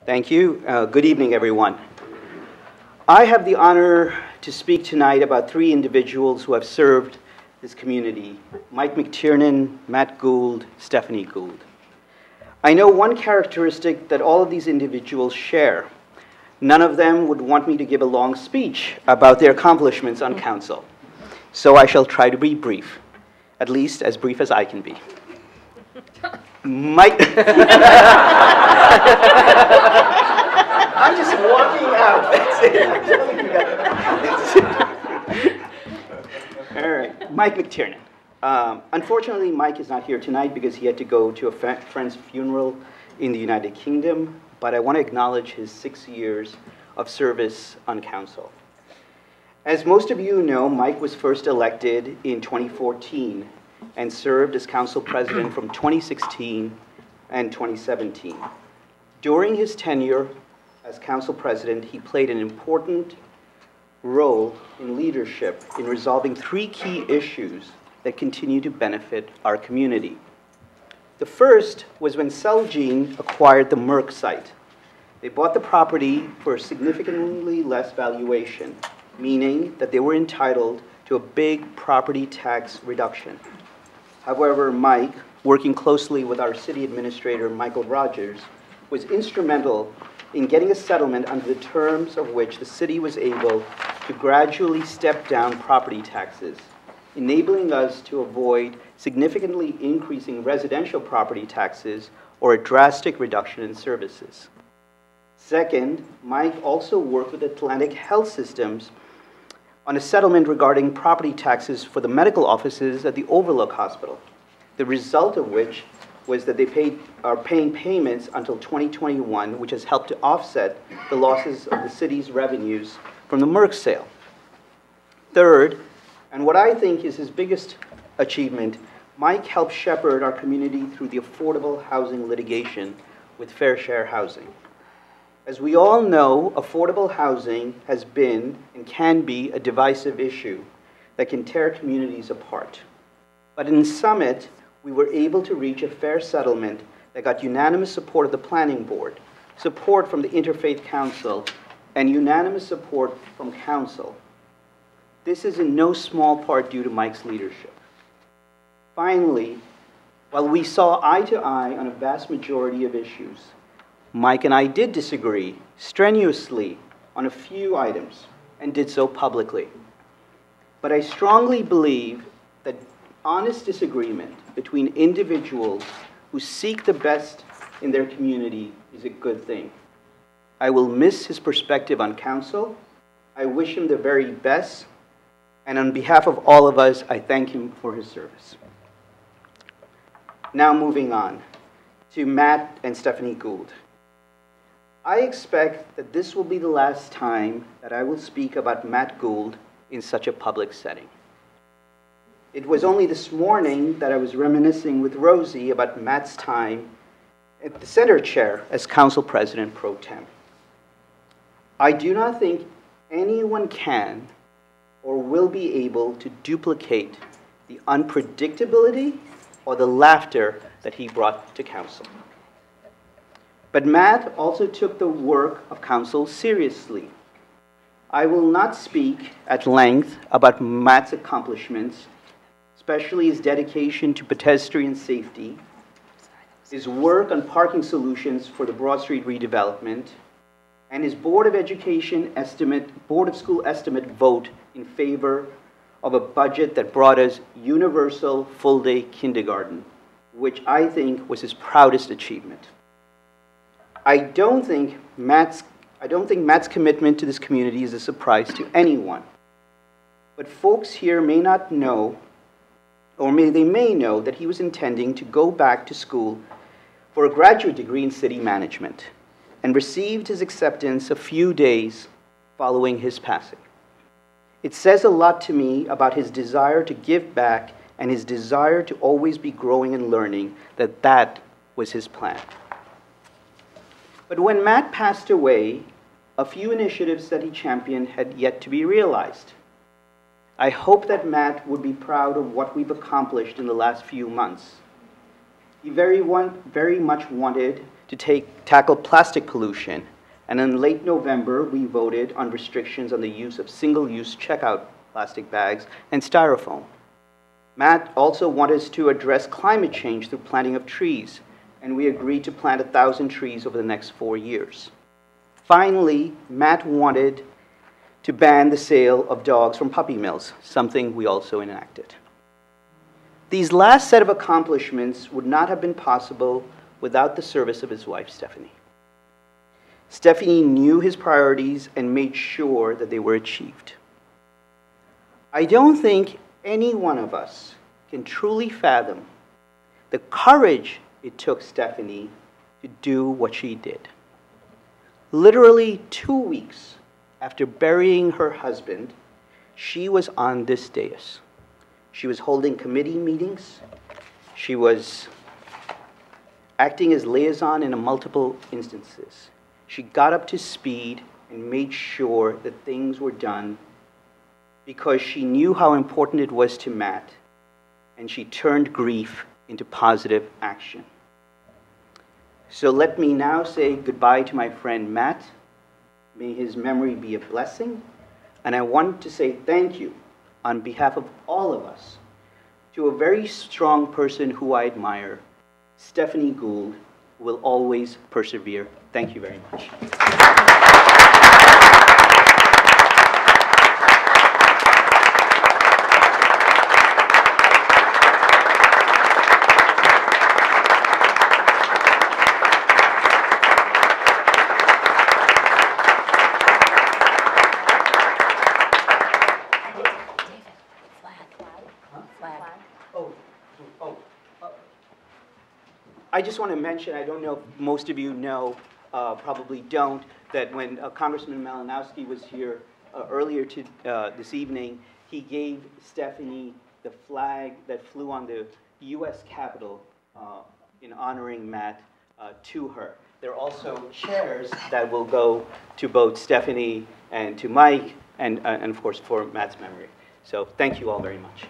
Thank you. Good evening, everyone. I have the honor to speak tonight about three individuals who have served this community: Mike McTiernan, Matt Gould, Stephanie Gould. I know one characteristic that all of these individuals share. None of them would want me to give a long speech about their accomplishments on council. So I shall try to be brief, at least as brief as I can be. Mike. I'm just walking out. That's it. All right, Mike McTiernan. Unfortunately, Mike is not here tonight because he had to go to a friend's funeral in the United Kingdom, but I want to acknowledge his 6 years of service on council. As most of you know, Mike was first elected in 2014 and served as council president from 2016 and 2017. During his tenure as council president, he played an important role in leadership in resolving three key issues that continue to benefit our community. The first was when Celgene acquired the Merck site. They bought the property for a significantly less valuation, meaning that they were entitled to a big property tax reduction. However, Mike, working closely with our city administrator, Michael Rogers, was instrumental in getting a settlement under the terms of which the city was able to gradually step down property taxes, enabling us to avoid significantly increasing residential property taxes or a drastic reduction in services. Second, Mike also worked with Atlantic Health Systems on a settlement regarding property taxes for the medical offices at the Overlook Hospital, the result of which was that they are paying payments until 2021, which has helped to offset the losses of the city's revenues from the Merck sale. Third, and what I think is his biggest achievement, Mike helped shepherd our community through the affordable housing litigation with Fair Share Housing. As we all know, affordable housing has been and can be a divisive issue that can tear communities apart. But in Summit, we were able to reach a fair settlement that got unanimous support of the Planning Board, support from the Interfaith Council, and unanimous support from Council. This is in no small part due to Mike's leadership. Finally, while we saw eye to eye on a vast majority of issues, Mike and I did disagree strenuously on a few items and did so publicly. But I strongly believe that honest disagreement between individuals who seek the best in their community is a good thing. I will miss his perspective on council. I wish him the very best. And on behalf of all of us, I thank him for his service. Now moving on to Matt and Stephanie Gould. I expect that this will be the last time that I will speak about Matt Gould in such a public setting. It was only this morning that I was reminiscing with Rosie about Matt's time at the center chair as council president pro tem. I do not think anyone can or will be able to duplicate the unpredictability or the laughter that he brought to council. But Matt also took the work of council seriously. I will not speak at length about Matt's accomplishments, especially his dedication to pedestrian safety, his work on parking solutions for the Broad Street redevelopment, and his Board of School estimate vote in favor of a budget that brought us universal full-day kindergarten, which I think was his proudest achievement. I don't think Matt's commitment to this community is a surprise to anyone. But folks here may not know, or they may know, that he was intending to go back to school for a graduate degree in city management and received his acceptance a few days following his passing. It says a lot to me about his desire to give back and his desire to always be growing and learning that was his plan. But when Matt passed away, a few initiatives that he championed had yet to be realized. I hope that Matt would be proud of what we've accomplished in the last few months. He very much wanted to tackle plastic pollution. And in late November, we voted on restrictions on the use of single-use checkout plastic bags and styrofoam. Matt also wanted us to address climate change through planting of trees, and we agreed to plant 1,000 trees over the next 4 years. Finally, Matt wanted to ban the sale of dogs from puppy mills, something we also enacted. These last set of accomplishments would not have been possible without the service of his wife, Stephanie. Stephanie knew his priorities and made sure that they were achieved. I don't think any one of us can truly fathom the courage it took Stephanie to do what she did. Literally 2 weeks after burying her husband, she was on this dais. She was holding committee meetings. She was acting as liaison in multiple instances. She got up to speed and made sure that things were done because she knew how important it was to Matt, and she turned grief into positive action. So let me now say goodbye to my friend Matt. May his memory be a blessing. And I want to say thank you on behalf of all of us to a very strong person who I admire, Stephanie Gould, who will always persevere. Thank you very much. I just want to mention, I don't know if most of you know, probably don't, that when Congressman Malinowski was here earlier this evening, he gave Stephanie the flag that flew on the U.S. Capitol in honoring Matt to her. There are also chairs that will go to both Stephanie and to Mike, and of course for Matt's memory. So thank you all very much.